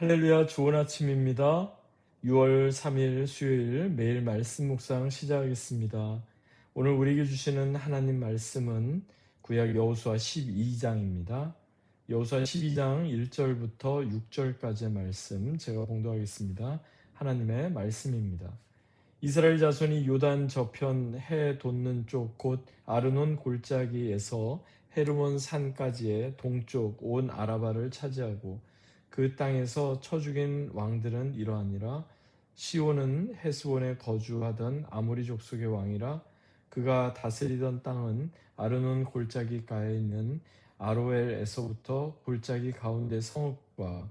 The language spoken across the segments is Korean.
할렐루야, 좋은 아침입니다. 6월 3일 수요일 매일 말씀 묵상 시작하겠습니다. 오늘 우리에게 주시는 하나님 말씀은 구약 여호수아 12장입니다. 여호수아 12장 1절부터 6절까지의 말씀 제가 봉독하겠습니다. 하나님의 말씀입니다. 이스라엘 자손이 요단 저편 해 돋는 쪽 곧 아르논 골짜기에서 헤르몬 산까지의 동쪽 온 아라바를 차지하고 그 땅에서 쳐 죽인 왕들은 이러하니라. 시온은 헤스본에 거주하던 아모리 족속의 왕이라. 그가 다스리던 땅은 아르논 골짜기가에 있는 아로엘에서부터 골짜기 가운데 성읍과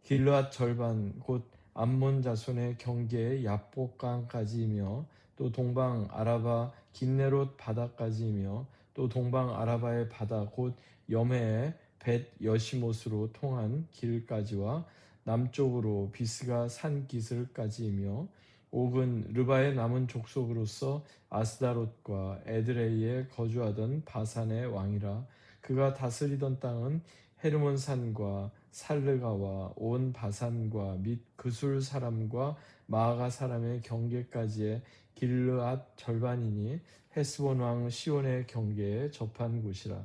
길르앗 절반 곧 암몬 자손의 경계의 야복강까지이며 또 동방 아라바 긴네롯 바다까지이며 또 동방 아라바의 바다 곧 여매의 벳 여시못으로 통한 길까지와 남쪽으로 비스가 산 기슭까지이며 옥은 르바의 남은 족속으로서 아스다롯과 에드레이에 거주하던 바산의 왕이라. 그가 다스리던 땅은 헤르몬 산과 살르가와 온 바산과 및 그술 사람과 마아가 사람의 경계까지의 길르앗 절반이니 헤스본 왕 시온의 경계에 접한 곳이라.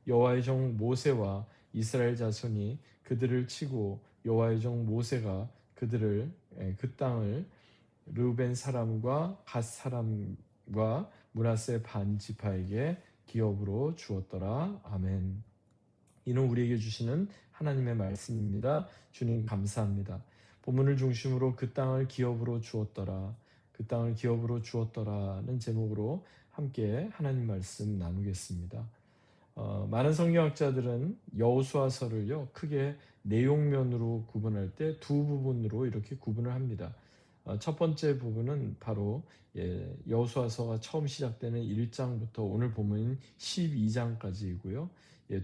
여호와의 종 모세와 이스라엘 자손이 그들을 치고 여호와의 종 모세가 그 땅을 르우벤 사람과 갓 사람과 므낫세 반 지파에게 기업으로 주었더라. 아멘. 이는 우리에게 주시는 하나님의 말씀입니다. 주님 감사합니다. 본문을 중심으로 그 땅을 기업으로 주었더라. 그 땅을 기업으로 주었더라는 제목으로 함께 하나님 말씀 나누겠습니다. 많은 성경학자들은 여호수아서를요 크게 내용면으로 구분할 때 두 부분으로 이렇게 구분을 합니다. 첫 번째 부분은 바로 여호수아서가 처음 시작되는 1장부터 오늘 본문인 12장까지이고요.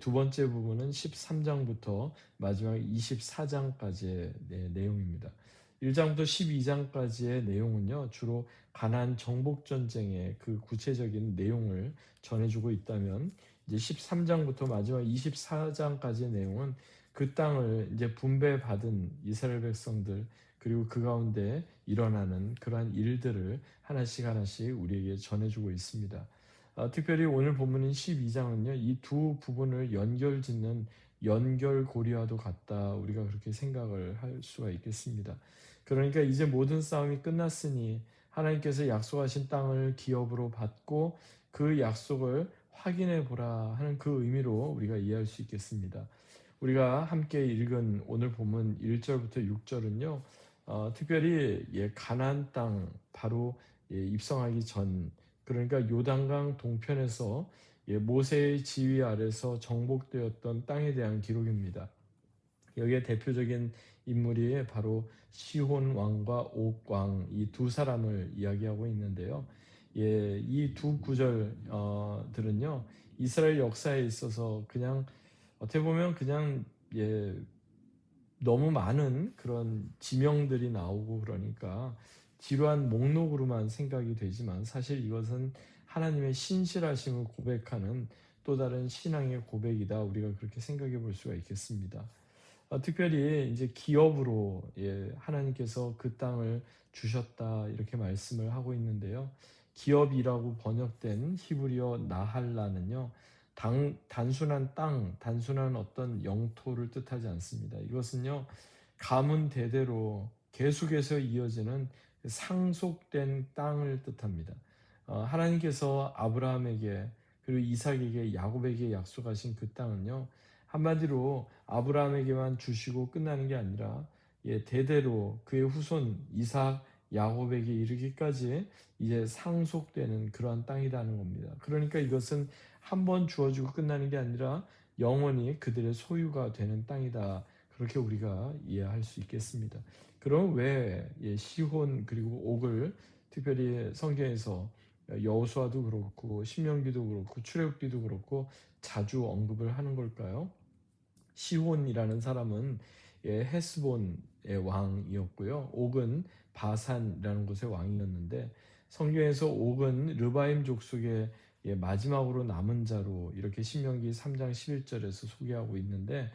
두 번째 부분은 13장부터 마지막 24장까지의 내용입니다. 1장부터 12장까지의 내용은요 주로 가나안 정복 전쟁의 그 구체적인 내용을 전해주고 있다면 이제 13장부터 마지막 24장까지의 내용은 그 땅을 이제 분배받은 이스라엘 백성들 그리고 그 가운데 일어나는 그러한 일들을 하나씩 우리에게 전해주고 있습니다. 특별히 오늘 본문인 12장은요 이 두 부분을 연결짓는 연결고리와도 같다, 우리가 그렇게 생각을 할 수가 있겠습니다. 그러니까 이제 모든 싸움이 끝났으니 하나님께서 약속하신 땅을 기업으로 받고 그 약속을 확인해 보라 하는 그 의미로 우리가 이해할 수 있겠습니다. 우리가 함께 읽은 오늘 본문 1절부터 6절은요 특별히 가나안 땅 바로 입성하기 전, 그러니까 요단강 동편에서 모세의 지휘 아래서 정복되었던 땅에 대한 기록입니다. 여기에 대표적인 인물이 바로 시혼 왕과 옥 왕 이 두 사람을 이야기하고 있는데요. 이 두 구절들은요 이스라엘 역사에 있어서 그냥 어떻게 보면 그냥 너무 많은 그런 지명들이 나오고 그러니까 지루한 목록으로만 생각이 되지만 사실 이것은 하나님의 신실하심을 고백하는 또 다른 신앙의 고백이다, 우리가 그렇게 생각해 볼 수가 있겠습니다. 특별히 이제 기업으로 하나님께서 그 땅을 주셨다 이렇게 말씀을 하고 있는데요. 기업이라고 번역된 히브리어 나할라는요 단순한 땅, 단순한 어떤 영토를 뜻하지 않습니다. 이것은요 가문 대대로 계속해서 이어지는 상속된 땅을 뜻합니다. 하나님께서 아브라함에게 그리고 이삭에게 야곱에게 약속하신 그 땅은요 한마디로 아브라함에게만 주시고 끝나는 게 아니라 대대로 그의 후손 이삭 야곱에게 이르기까지 이제 상속되는 그러한 땅이라는 겁니다. 그러니까 이것은 한 번 주어지고 끝나는 게 아니라 영원히 그들의 소유가 되는 땅이다, 그렇게 우리가 이해할 수 있겠습니다. 그럼 왜 시혼 그리고 옥을 특별히 성경에서 여호수아도 그렇고 신명기도 그렇고 출애굽기도 그렇고 자주 언급을 하는 걸까요? 시혼이라는 사람은 헤스본의 왕이었고요. 옥은 바산이라는 곳의 왕이었는데 성경에서 옥은 르바임 족속의 마지막으로 남은 자로 이렇게 신명기 3장 11절에서 소개하고 있는데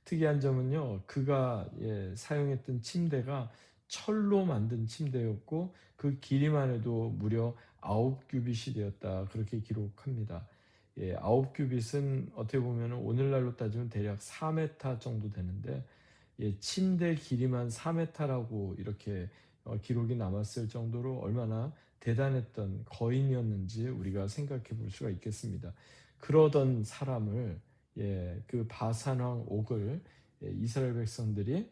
특이한 점은요, 그가 사용했던 침대가 철로 만든 침대였고 그 길이만 해도 무려 9규빗이 되었다, 그렇게 기록합니다. 9규빗은 어떻게 보면 오늘날로 따지면 대략 4m 정도 되는데, 침대 길이만 4m라고 이렇게 기록이 남았을 정도로 얼마나 대단했던 거인이었는지 우리가 생각해 볼 수가 있겠습니다. 그러던 사람을, 그 바산 왕 옥을 이스라엘 백성들이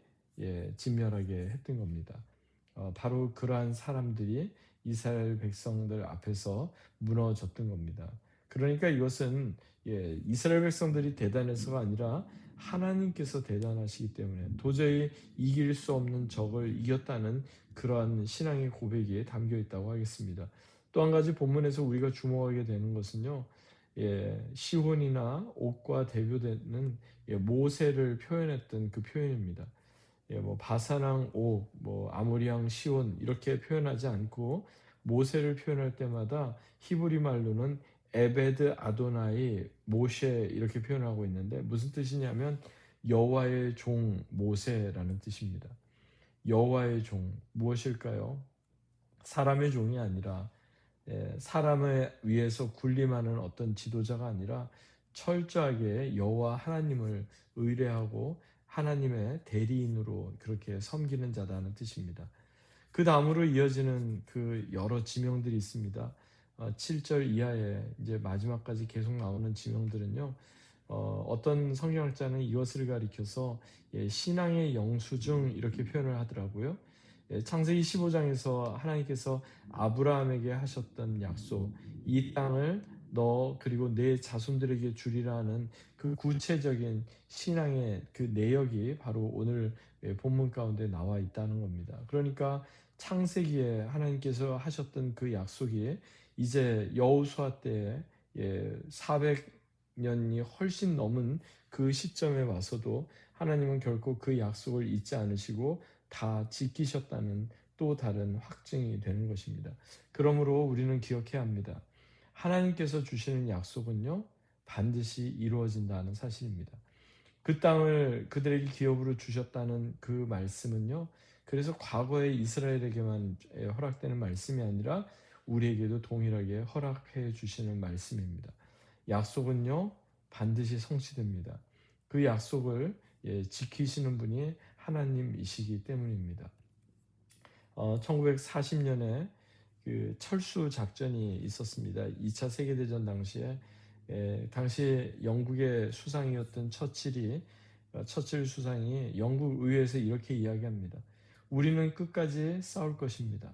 진멸하게 했던 겁니다. 바로 그러한 사람들이 이스라엘 백성들 앞에서 무너졌던 겁니다. 그러니까 이것은 이스라엘 백성들이 대단해서가 아니라 하나님께서 대단하시기 때문에 도저히 이길 수 없는 적을 이겼다는 그러한 신앙의 고백이 담겨 있다고 하겠습니다. 또 한 가지 본문에서 우리가 주목하게 되는 것은요, 시혼이나 옥과 대표되는 모세를 표현했던 그 표현입니다. 뭐 바산왕 옥, 뭐 아모리왕 시온 이렇게 표현하지 않고 모세를 표현할 때마다 히브리 말로는 에베드 아도나이 모셰 이렇게 표현하고 있는데, 무슨 뜻이냐면 여호와의 종 모세라는 뜻입니다. 여호와의 종 무엇일까요? 사람의 종이 아니라, 사람을 위해서 군림하는 어떤 지도자가 아니라 철저하게 여호와 하나님을 의뢰하고 하나님의 대리인으로 그렇게 섬기는 자다는 뜻입니다. 그 다음으로 이어지는 그 여러 지명들이 있습니다. 7절 이하에 이제 마지막까지 계속 나오는 지명들은요, 어떤 성경학자는 이것을 가리켜서 신앙의 영수증 이렇게 표현을 하더라고요. 창세기 15장에서 하나님께서 아브라함에게 하셨던 약속, 이 땅을 너 그리고 내 자손들에게 주리라는 그 구체적인 신앙의 그 내역이 바로 오늘 본문 가운데 나와 있다는 겁니다. 그러니까 창세기에 하나님께서 하셨던 그 약속이 이제 여호수아 때에 400년이 훨씬 넘은 그 시점에 와서도 하나님은 결코 그 약속을 잊지 않으시고 다 지키셨다는 또 다른 확증이 되는 것입니다. 그러므로 우리는 기억해야 합니다. 하나님께서 주시는 약속은요, 반드시 이루어진다는 사실입니다. 그 땅을 그들에게 기업으로 주셨다는 그 말씀은요, 그래서 과거에 이스라엘에게만 허락되는 말씀이 아니라 우리에게도 동일하게 허락해 주시는 말씀입니다. 약속은요, 반드시 성취됩니다. 그 약속을 지키시는 분이 하나님이시기 때문입니다. 1940년에 그 철수 작전이 있었습니다. 2차 세계대전 당시에, 당시 영국의 수상이었던 처칠 수상이 영국 의회에서 이렇게 이야기합니다. 우리는 끝까지 싸울 것입니다.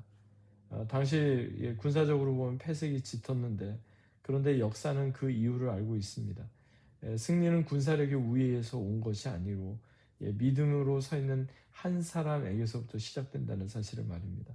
당시 군사적으로 보면 패색이 짙었는데, 그런데 역사는 그 이유를 알고 있습니다. 승리는 군사력의 우위에서 온 것이 아니고 믿음으로 서 있는 한 사람에게서부터 시작된다는 사실을 말입니다.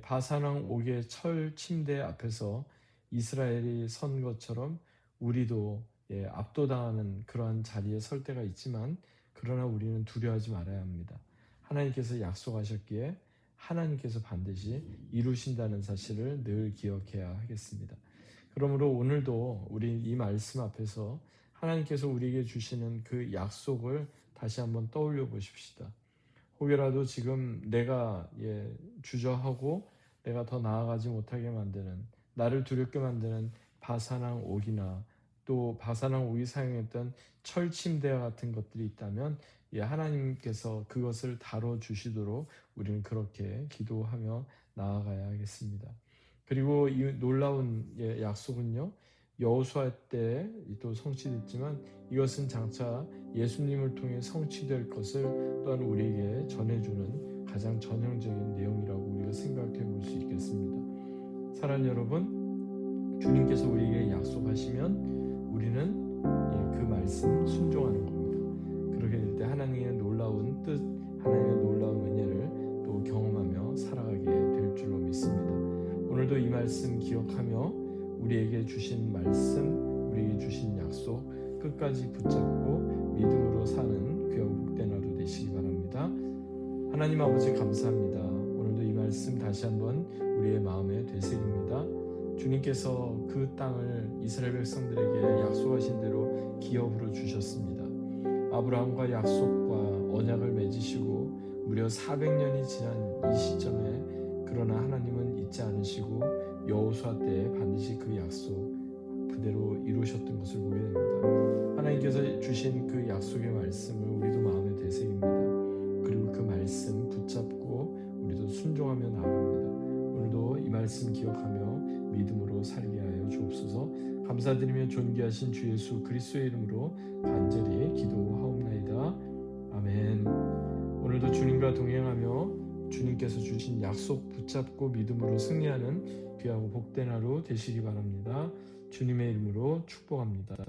바산왕 옥의 철 침대 앞에서 이스라엘이 선 것처럼 우리도 압도당하는 그러한 자리에 설 때가 있지만, 그러나 우리는 두려워하지 말아야 합니다. 하나님께서 약속하셨기에 하나님께서 반드시 이루신다는 사실을 늘 기억해야 하겠습니다. 그러므로 오늘도 우리 이 말씀 앞에서 하나님께서 우리에게 주시는 그 약속을 다시 한번 떠올려 보십시다. 혹여라도 지금 내가 주저하고 내가 더 나아가지 못하게 만드는, 나를 두렵게 만드는 바산왕 옥이나 또 바산왕 옥이 사용했던 철 침대와 같은 것들이 있다면 하나님께서 그것을 다뤄주시도록 우리는 그렇게 기도하며 나아가야 하겠습니다. 그리고 이 놀라운 약속은요, 여호수아 때 또 성취됐지만 이것은 장차 예수님을 통해 성취될 것을 또한 우리에게 전해주는 가장 전형적인 내용이라고 우리가 생각해 볼 수 있겠습니다. 사랑하는 여러분, 주님께서 우리에게 약속하시면 우리는 그 말씀 순종하는 겁니다. 그렇게 될 때 하나님의 놀라운 뜻, 하나님의 놀라운 은혜를 또 경험하며 살아가게 될 줄로 믿습니다. 오늘도 이 말씀 기억하며 우리에게 주신 말씀, 우리에게 주신 약속 끝까지 붙잡고 믿음으로 사는 귀하고 복된 하루 되시기 바랍니다. 하나님 아버지 감사합니다. 오늘도 이 말씀 다시 한번 우리의 마음에 되새깁니다. 주님께서 그 땅을 이스라엘 백성들에게 약속하신 대로 기업으로 주셨습니다. 아브라함과 약속과 언약을 맺으시고 무려 400년이 지난 이 시점에 그러나 하나님은 잊지 않으시고 여호수아 때에 반드시 그 약속 그대로 이루셨던 것을 보게 됩니다. 하나님께서 주신 그 약속의 말씀을 우리도 마음에 되새깁니다. 그리고 그 말씀 붙잡고 우리도 순종하며 나아갑니다. 오늘도 이 말씀 기억하며 믿음으로 살게 하여 주옵소서. 감사드리며 존귀하신 주 예수 그리스도의 이름으로 간절히 기도하옵나이다. 아멘. 오늘도 주님과 동행하며 주님께서 주신 약속 붙잡고 믿음으로 승리하는 귀하고 복된 하루 되시기 바랍니다. 주님의 이름으로 축복합니다.